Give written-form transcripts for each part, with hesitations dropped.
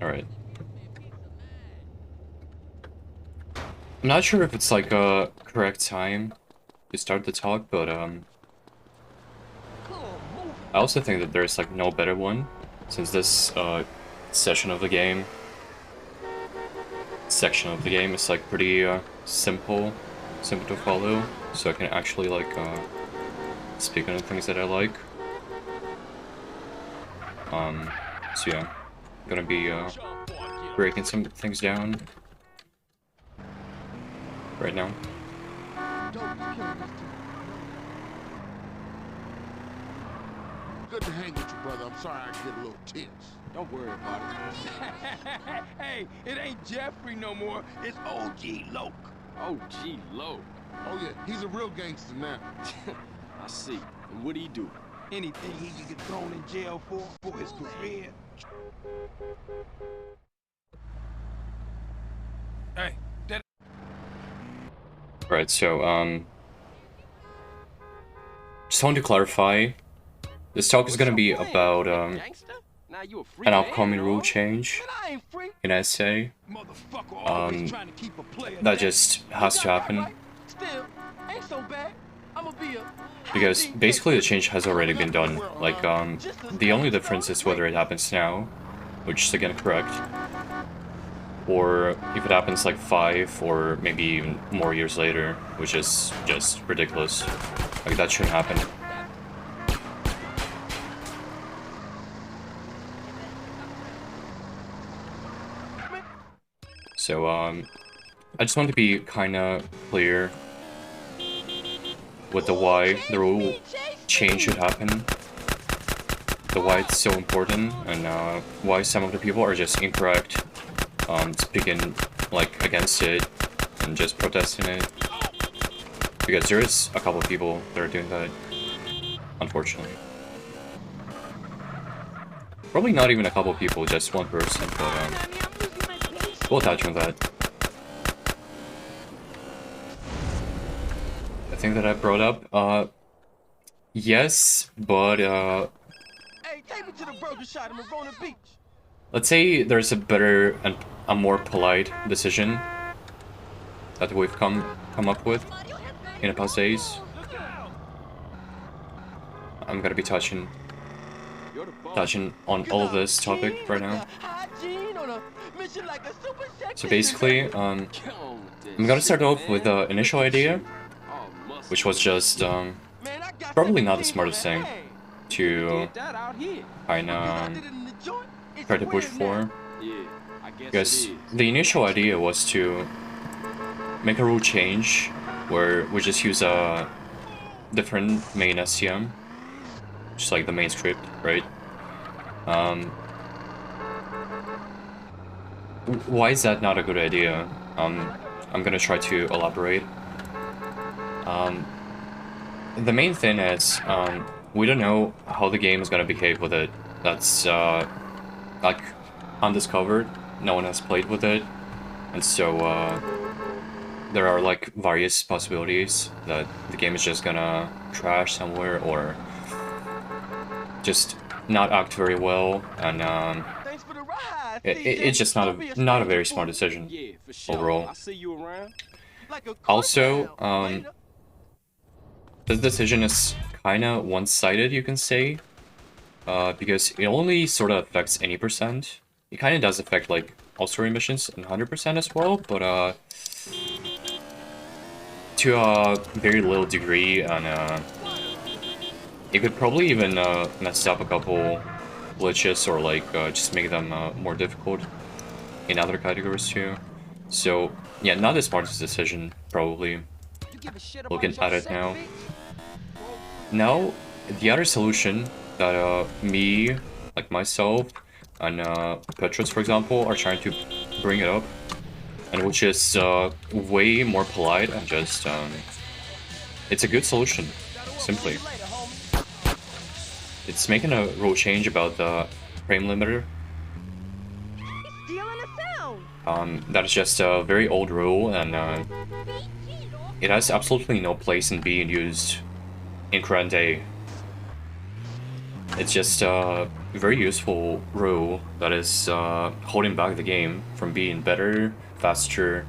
Alright. I'm not sure if it's like a correct time to start the talk, but I also think that there's like no better one, since this section of the game is like pretty simple to follow, so I can actually like speak on the things that I like. So yeah, I'm gonna be breaking some things down right now. Good to hang with you, brother. I'm sorry I get a little tense. Don't worry about it. Hey, it ain't Jeffrey no more. It's OG Loke. OG Loke. Oh yeah, he's a real gangster now. I see. And what'd he do? Anything he could get thrown in jail for his career. Hey, that... Right, so just want to clarify, this talk is gonna be about an upcoming rule change in SA that just has to happen. Because basically the change has already been done. Like, the only difference is whether it happens now, which is again correct, or if it happens like 5 or maybe even more years later, which is just ridiculous. Like, that shouldn't happen. So, I just want to be kinda clear with the why the rule change should happen, the why it's so important, and why some of the people are just incorrect, speaking like against it and just protesting it, because there is a couple of people that are doing that, unfortunately. Probably not even a couple of people, just one person, but we'll touch on that. The thing that I brought up, yes, but Hey, take me to the burger shop in Marona Beach. let's say there's a better and a more polite decision that we've come up with in the past days. I'm gonna be touching on all of this topic right now. So basically, I'm gonna start off with the initial idea, which was just probably not the smartest thing to kinda try to push for, because the initial idea was to make a rule change where we just use a different main STM, just like the main script, right? Why is that not a good idea? I'm gonna try to elaborate. The main thing is, we don't know how the game is gonna behave with it. That's, like, undiscovered. No one has played with it. And so, there are, like, various possibilities that the game is just gonna crash somewhere, or just not act very well, and, it's just not a very smart decision overall. Also, this decision is kinda one-sided, you can say, because it only sort of affects any percent. It kinda does affect, like, all story missions and 100% as well, but, to a very little degree, and, it could probably even, mess up a couple glitches, or, like, just make them, more difficult in other categories too. So, yeah, not the smartest decision, probably, looking at it now. Now, the other solution that, me, like myself, and, Petros, for example, are trying to bring it up, and which is, way more polite, and just, it's a good solution, simply. It's making a rule change about the frame limiter. That is just a very old rule, and, it has absolutely no place in being used in current day. It's just very useful rule that is holding back the game from being better, faster,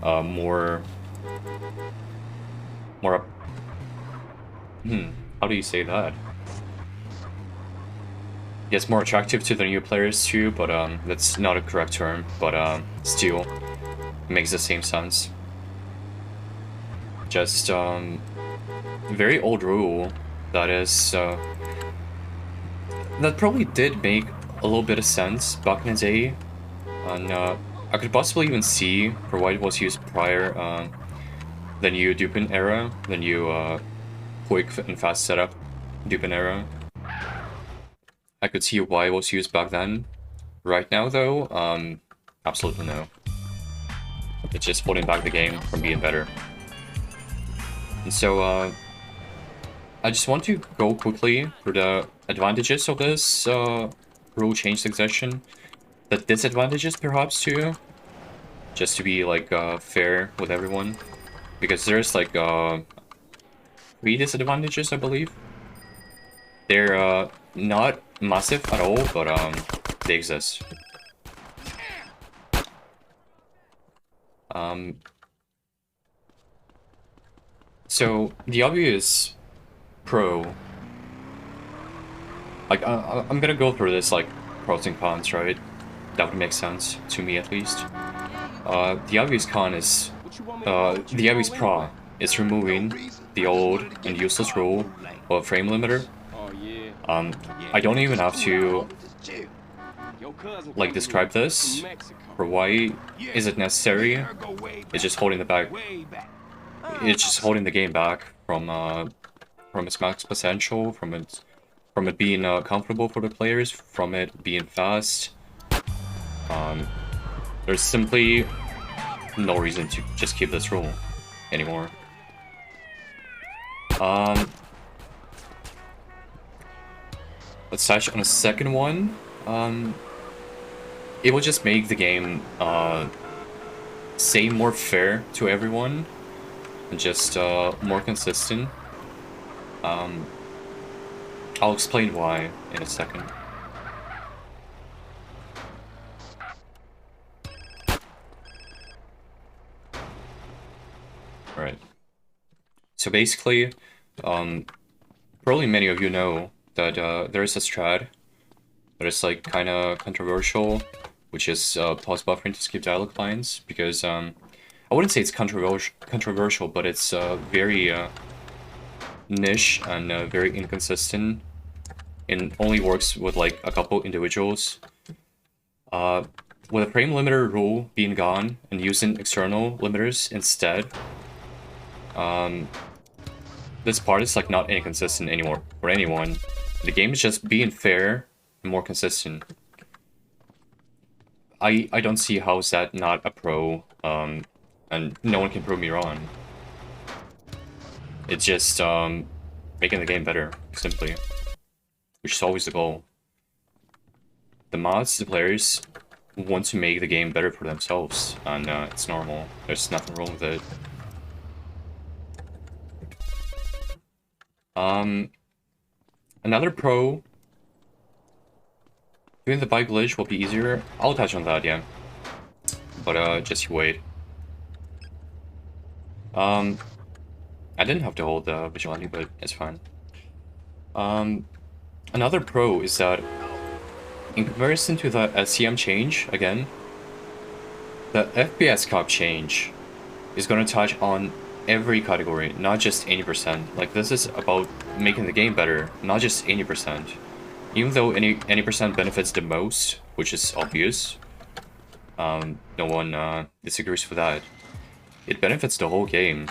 more how do you say that? Yes, more attractive to the new players too, but that's not a correct term, but still makes the same sense. Just very old rule that is that probably did make a little bit of sense back in the day, and I could possibly even see for why it was used prior the new Dupin era, the new quick and fast setup Dupin era. I could see why it was used back then. Right now though, absolutely no. It's just holding back the game from being better. And so I just want to go quickly through the advantages of this rule change succession. The disadvantages perhaps too, just to be like fair with everyone, because there's like 3 disadvantages I believe. They're not massive at all, but they exist. So the obvious pro, like I'm gonna go through this like pros and cons, right? That would make sense to me at least. The obvious con is the obvious pro is removing the old and useless rule of frame limiter. I don't even have to like describe this for why is it necessary. It's just holding the back. It's just holding the game back from its max potential, from it being comfortable for the players, from it being fast. There's simply no reason to just keep this rule anymore. Let's touch on a second one. It will just make the game say more fair to everyone and just more consistent. I'll explain why in a second. Alright. So basically, probably many of you know that there is a strat that is like kind of controversial, which is pause buffering to skip dialogue lines, because I wouldn't say it's controversial, but it's very niche and very inconsistent, and only works with like a couple individuals. With a frame limiter rule being gone and using external limiters instead, this part is like not inconsistent anymore for anyone. The game is just being fair and more consistent. I don't see how is that not a pro, and no one can prove me wrong. It's just making the game better, simply, which is always the goal. The mods, the players, want to make the game better for themselves, and it's normal. There's nothing wrong with it. Another pro, doing the bike glitch will be easier. I'll touch on that, yeah. But just wait. I didn't have to hold the vigilante, but it's fine. Another pro is that in comparison to the SCM change, again, the FPS cap change is going to touch on every category, not just 80%. Like, this is about making the game better, not just 80%. Even though any percent benefits the most, which is obvious, no one disagrees with that. It benefits the whole game.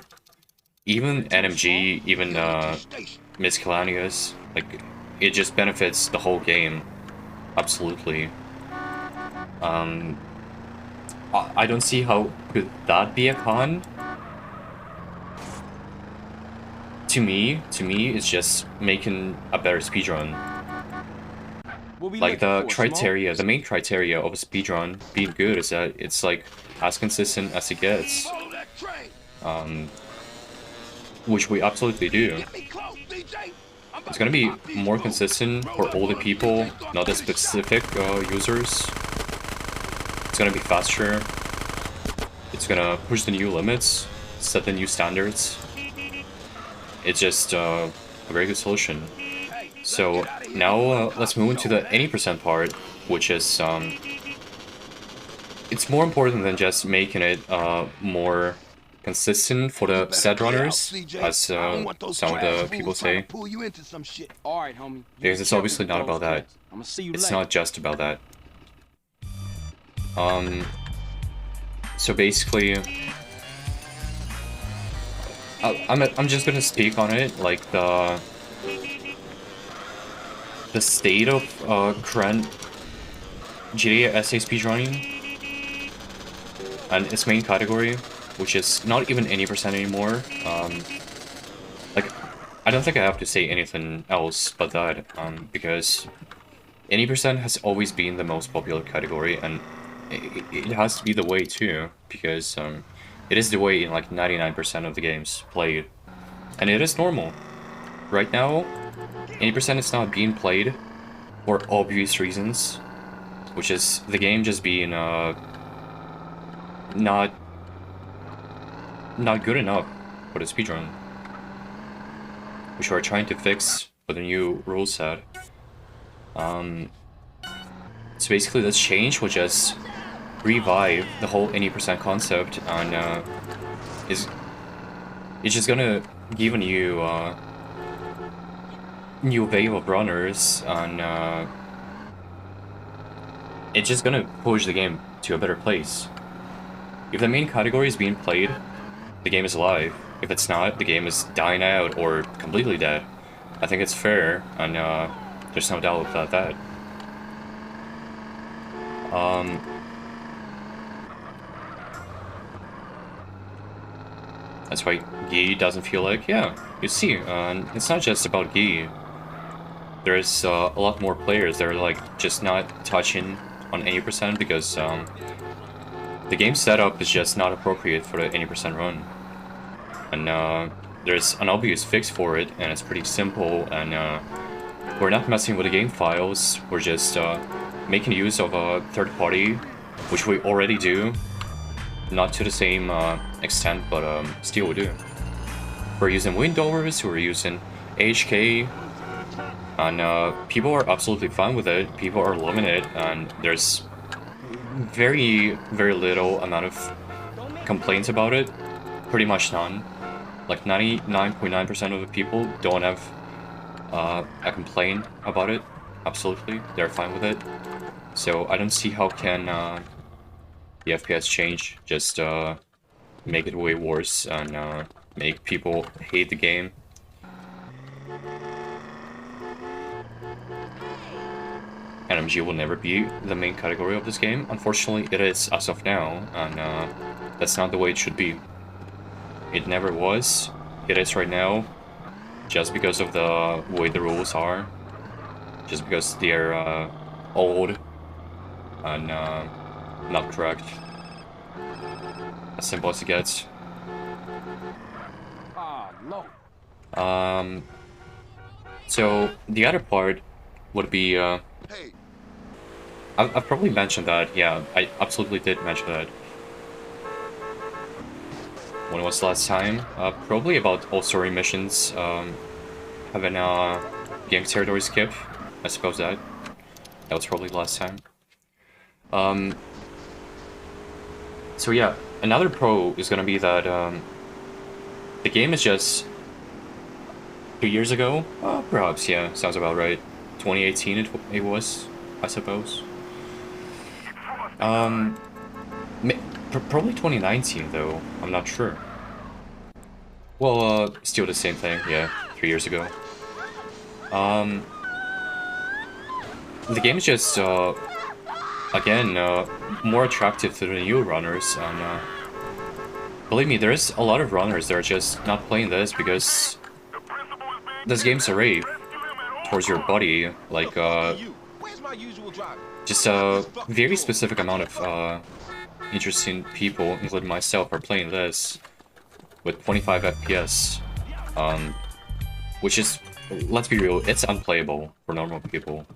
Even NMG, even Miscellaneous, like, it just benefits the whole game. Absolutely. I don't see how could that be a con. To me, it's just making a better speedrun. Like, the criteria, the main criteria of a speedrun being good is that it's like as consistent as it gets. Which we absolutely do. It's gonna be more consistent for all the people, not the specific users. It's gonna be faster. It's gonna push the new limits, set the new standards. It's just a very good solution. So now let's move into the 80% part, which is it's more important than just making it more consistent for the set runners, as some of the people say. All right, homie. Because it's obviously not about that. I'ma see you It's later. not just about that. So basically, I'm just gonna speak on it, like the state of current GTA SA speedrunning and its main category, which is not even 80% anymore. Like, I don't think I have to say anything else but that, because 80% has always been the most popular category, and it has to be the way too, because it is the way in like 99% of the games played, and it is normal. Right now, 80% is not being played for obvious reasons, which is the game just being not good enough for the speedrun, which we're trying to fix with the new rule set. So basically this change will just revive the whole 80% concept, and it's just gonna give a new wave of runners, and it's just gonna push the game to a better place. If the main category is being played, the game is alive. If it's not, the game is dying out or completely dead. I think it's fair, and there's no doubt about that. That's why Gi doesn't feel like, yeah, you see, it's not just about Gi. There's a lot more players that are like just not touching on 80% because the game setup is just not appropriate for the 80% run. And there's an obvious fix for it, and it's pretty simple, and we're not messing with the game files, we're just making use of a third party, which we already do. Not to the same extent, but still we do. We're using Windovers, we're using HK, and people are absolutely fine with it, people are loving it, and there's very, very little amount of complaints about it. Pretty much none. Like 99.9% of the people don't have a complaint about it. Absolutely, they're fine with it. So I don't see how can the FPS change just make it way worse and make people hate the game. NMG will never be the main category of this game. Unfortunately, it is as of now, and that's not the way it should be. It never was. It is right now, just because of the way the rules are. Just because they're old and not correct. As simple as it gets. No. So the other part would be Hey, I've probably mentioned that, yeah, I absolutely did mention that. When was the last time? Probably about all story missions having a game territory skip. I suppose that was probably the last time. So yeah, another pro is gonna be that the game is just 2 years ago, perhaps, yeah, sounds about right. 2018 it was, I suppose. Probably 2019 though, I'm not sure. Well, still the same thing, yeah, 3 years ago. The game is just, again, more attractive to the new runners, and believe me, there's a lot of runners that are just not playing this because this game's a rave towards your body, like, just a very specific amount of interesting people, including myself, are playing this with 25 FPS, which is let's be real, it's unplayable for normal people.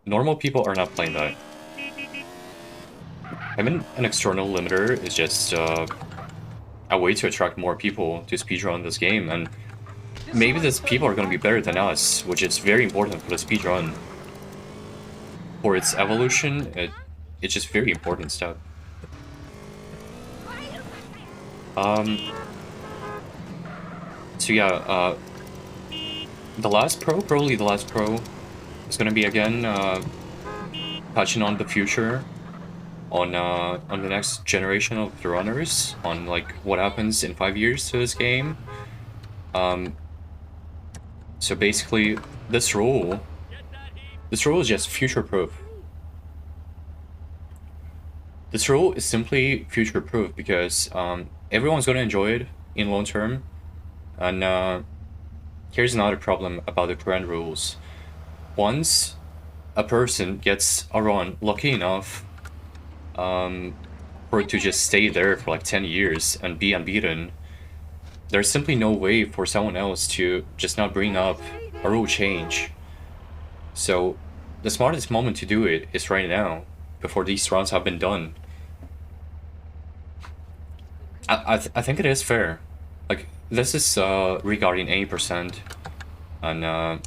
Normal people are not playing that. Having an external limiter is just a way to attract more people to speedrun this game, and maybe these people are going to be better than us, which is very important for the speedrun. For its evolution, it's just very important stuff. So yeah, probably the last pro, is going to be again touching on the future, on the next generation of the runners, on like what happens in 5 years to this game. So basically, this rule is just future-proof. This rule is simply future-proof because everyone's going to enjoy it in long term. And here's another problem about the current rules. Once a person gets a run lucky enough for it to just stay there for like 10 years and be unbeaten, there's simply no way for someone else to just not bring up a rule change. So the smartest moment to do it is right now, before these runs have been done. I think it is fair. Like, this is regarding 80%, and the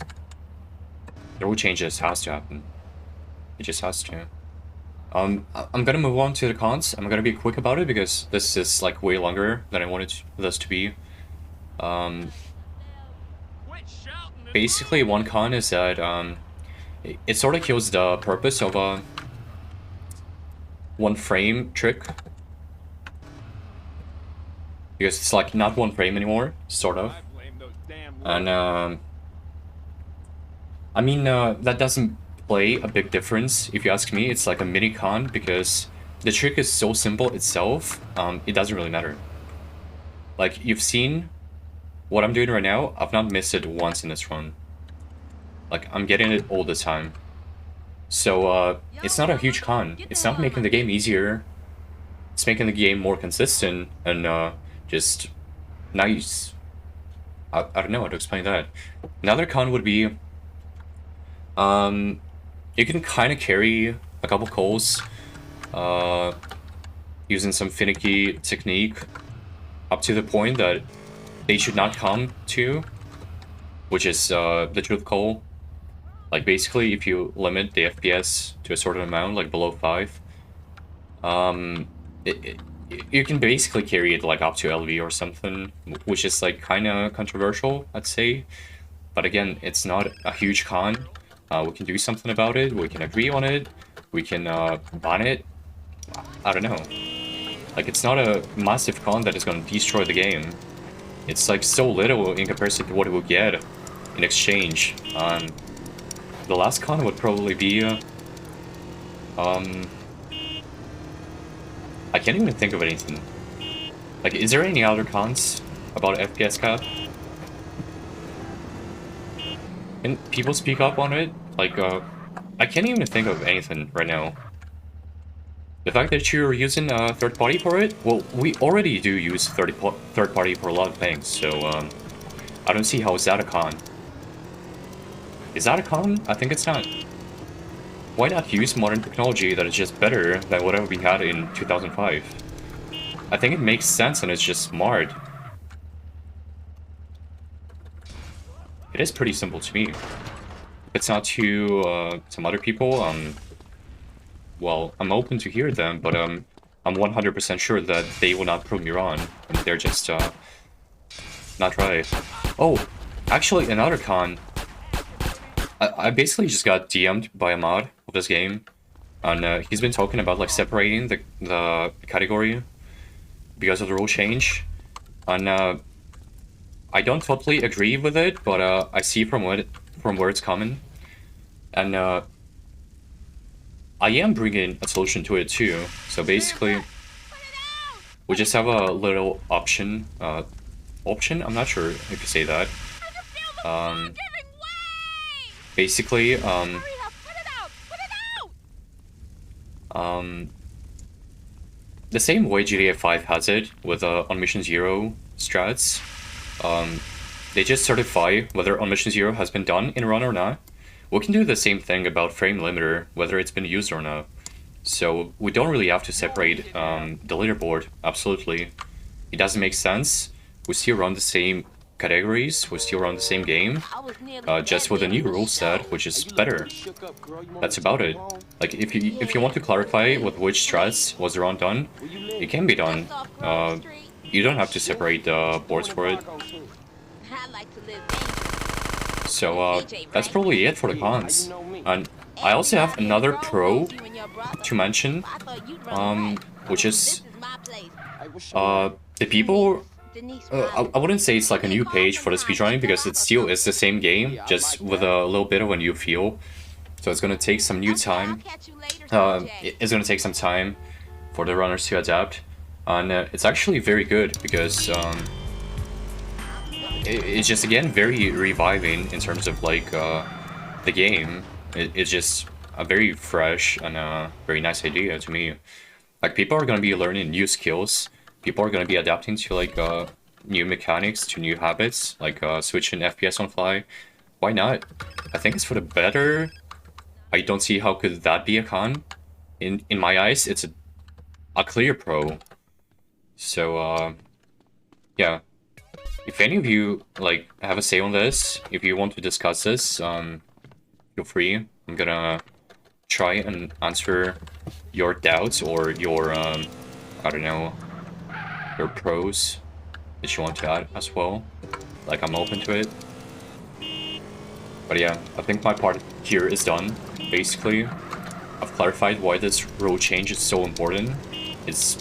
rule changes has to happen. It just has to. I'm gonna move on to the cons. I'm gonna be quick about it because this is like way longer than I wanted this to be. Basically, one con is that it sort of kills the purpose of a one frame trick, because it's like not one frame anymore, sort of. And I mean, that doesn't play a big difference if you ask me. It's like a mini con because the trick is so simple itself, it doesn't really matter. Like, you've seen what I'm doing right now. I've not missed it once in this run. Like, I'm getting it all the time. So it's not a huge con. It's not making the game easier. It's making the game more consistent and just nice. I don't know how to explain that. Another con would be you can kind of carry a couple calls using some finicky technique up to the point that they should not come to, which is the truth call. Like, basically, if you limit the FPS to a certain amount, like below 5, you can basically carry it like up to LV or something, which is like kind of controversial, I'd say. But again, it's not a huge con. We can do something about it. We can agree on it. We can ban it. I don't know. Like, it's not a massive con that is going to destroy the game. It's like so little in comparison to what it will get in exchange. The last con would probably be I can't even think of anything. Like, is there any other cons about FPS cap? Can people speak up on it? Like, I can't even think of anything right now. The fact that you're using third party for it? Well, we already do use third party for a lot of things, so I don't see how is that a con. Is that a con? I think it's not. Why not use modern technology that is just better than whatever we had in 2005? I think it makes sense and it's just smart. It is pretty simple to me. If it's not to some other people, well, I'm open to hear them, but I'm 100% sure that they will not prove me wrong, and they're just not right. Oh, actually, another con. I basically just got DM'd by a mod of this game, and he's been talking about like separating the category because of the rule change, and I don't totally agree with it, but I see from where it's coming, and I am bringing a solution to it too. So basically, we just have a little option. I'm not sure if you say that. Basically, the same way GTA 5 has it with on Mission Zero strats. they just certify whether on mission 0 has been done in run or not. We can do the same thing about frame limiter, whether it's been used or not. So we don't really have to separate the leaderboard, absolutely. It doesn't make sense. We still run the same categories, we still run the same game, just with a new rule set, which is better. That's about it. Like, if you want to clarify with which strats was the run done, it can be done. You don't have to separate the boards for it. So, that's probably it for the cons. And I also have another pro to mention, which is, the people, I wouldn't say it's like a new page for the speedrunning, because it still is the same game, just with a little bit of a new feel. So it's gonna take some new time. It's gonna take some time for the runners to adapt. And it's actually very good, because it's just, again, very reviving in terms of, like, the game. It's just a very fresh and very nice idea to me. Like, people are gonna be learning new skills. People are gonna be adapting to, like, new mechanics, to new habits, like switching FPS on fly. Why not? I think it's for the better. I don't see how could that be a con. In my eyes, it's a clear pro. So, yeah. If any of you, like, have a say on this, if you want to discuss this, feel free. I'm gonna try and answer your doubts or your, I don't know, your pros that you want to add as well. Like, I'm open to it. But yeah, I think my part here is done, basically. I've clarified why this rule change is so important. It's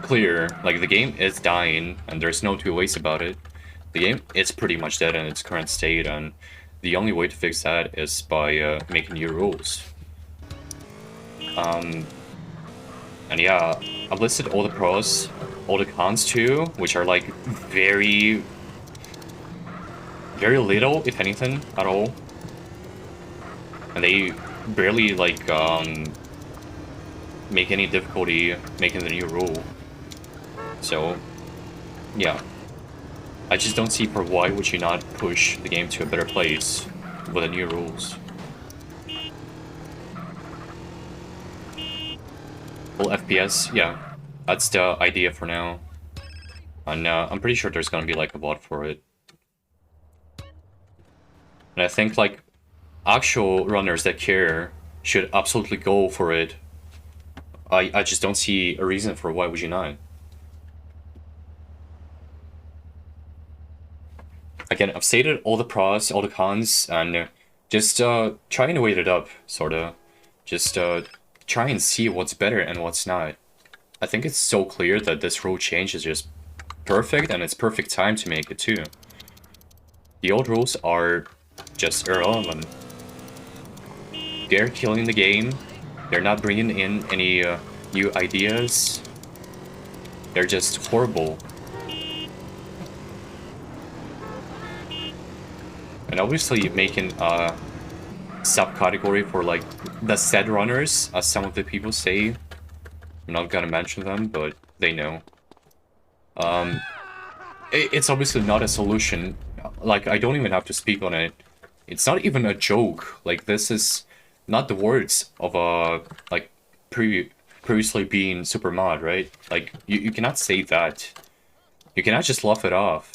clear, like, the game is dying, and there's no two ways about it. The game is pretty much dead in its current state, and the only way to fix that is by making new rules. And yeah, I've listed all the pros, all the cons too, which are, like, very little, if anything, at all. And they barely, like, make any difficulty making the new rule. So, yeah. I just don't see for why would you not push the game to a better place with the new rules. Full FPS, yeah. That's the idea for now. And I'm pretty sure there's gonna be, like, a bot for it. And I think, like, actual runners that care should absolutely go for it. I just don't see a reason for why would you not. Again, I've stated all the pros, all the cons, and just try and weight it up, sorta. Just try and see what's better and what's not. I think it's so clear that this rule change is just perfect, and it's perfect time to make it too. The old rules are just irrelevant. They're killing the game. They're not bringing in any new ideas. They're just horrible. And obviously making a subcategory for, like, the said runners, as some of the people say. I'm not gonna mention them, but they know. It's obviously not a solution. Like, I don't even have to speak on it. It's not even a joke. Like, this is not the words of a, like, previously being super mod, right? Like, you cannot say that. You cannot just laugh it off.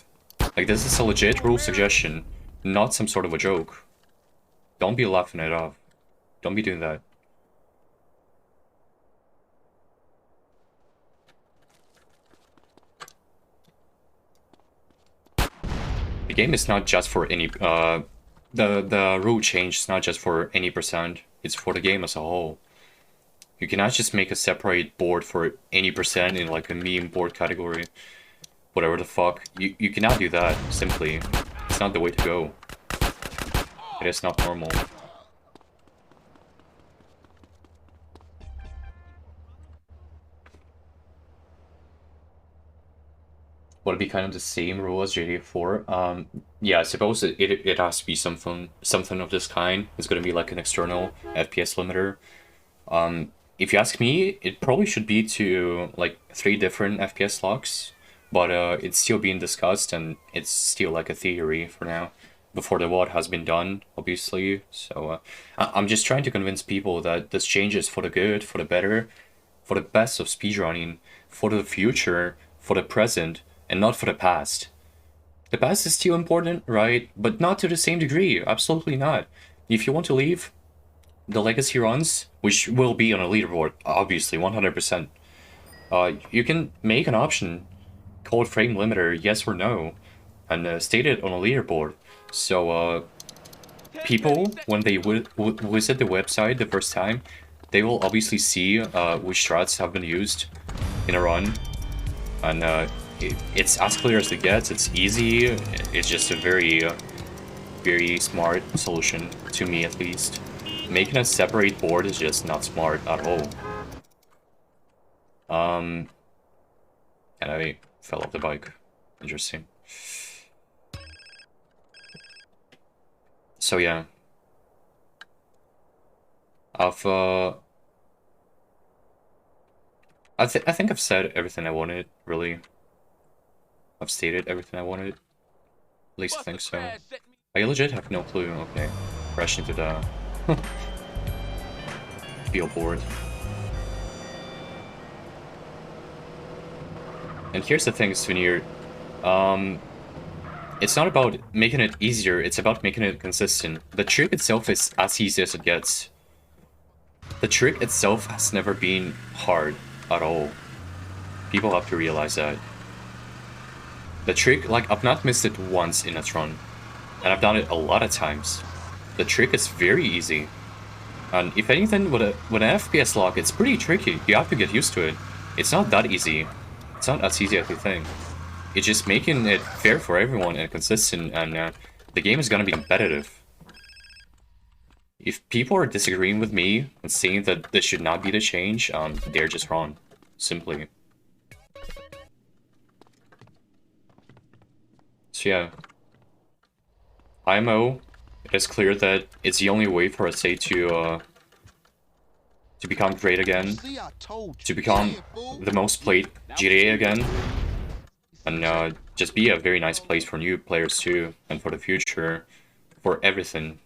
Like, this is a legit rule suggestion, not some sort of a joke. Don't be laughing it off. Don't be doing that. The game is not just for any, the rule change is not just for any percent, it's for the game as a whole. You cannot just make a separate board for any percent in, like, a meme board category. Whatever the fuck. You cannot do that, simply. It's not the way to go. It is not normal. Would it be kind of the same rule as GTA 4? Yeah, I suppose it has to be something of this kind. It's gonna be like an external FPS limiter. If you ask me, it probably should be to, like, 3 different FPS locks. but it's still being discussed, and it's still like a theory for now, before the vote has been done, obviously. So I'm just trying to convince people that this change is for the good, for the better, for the best of speedrunning, for the future, for the present, and not for the past. The past is still important, right? But not to the same degree, absolutely not. If you want to leave the legacy runs, which will be on a leaderboard, obviously, 100%, you can make an option called frame limiter, yes or no, and state it on a leaderboard. So people, when they visit the website the first time, they will obviously see which strats have been used in a run, and it's as clear as it gets. It's easy. It's just a very, very smart solution, to me at least. Making a separate board is just not smart at all. And I fell off the bike. Interesting. So yeah. I think I've said everything I wanted, really. I've stated everything I wanted. At least I think so. I legit have no clue. Okay. Crash into the field board. And here's the thing, Souvenir. It's not about making it easier, it's about making it consistent. The trick itself is as easy as it gets. The trick itself has never been hard at all. People have to realize that. The trick, like, I've not missed it once in a run, and I've done it a lot of times. The trick is very easy. And if anything, with an FPS lock, it's pretty tricky. You have to get used to it. It's not that easy. It's not as easy as you think. It's just making it fair for everyone and consistent, and the game is gonna be competitive. If people are disagreeing with me and saying that this should not be the change, they're just wrong. Simply. So yeah. IMO, it is clear that it's the only way for SA to become great again, to become the most played GTA again, and just be a very nice place for new players too, and for the future, for everything.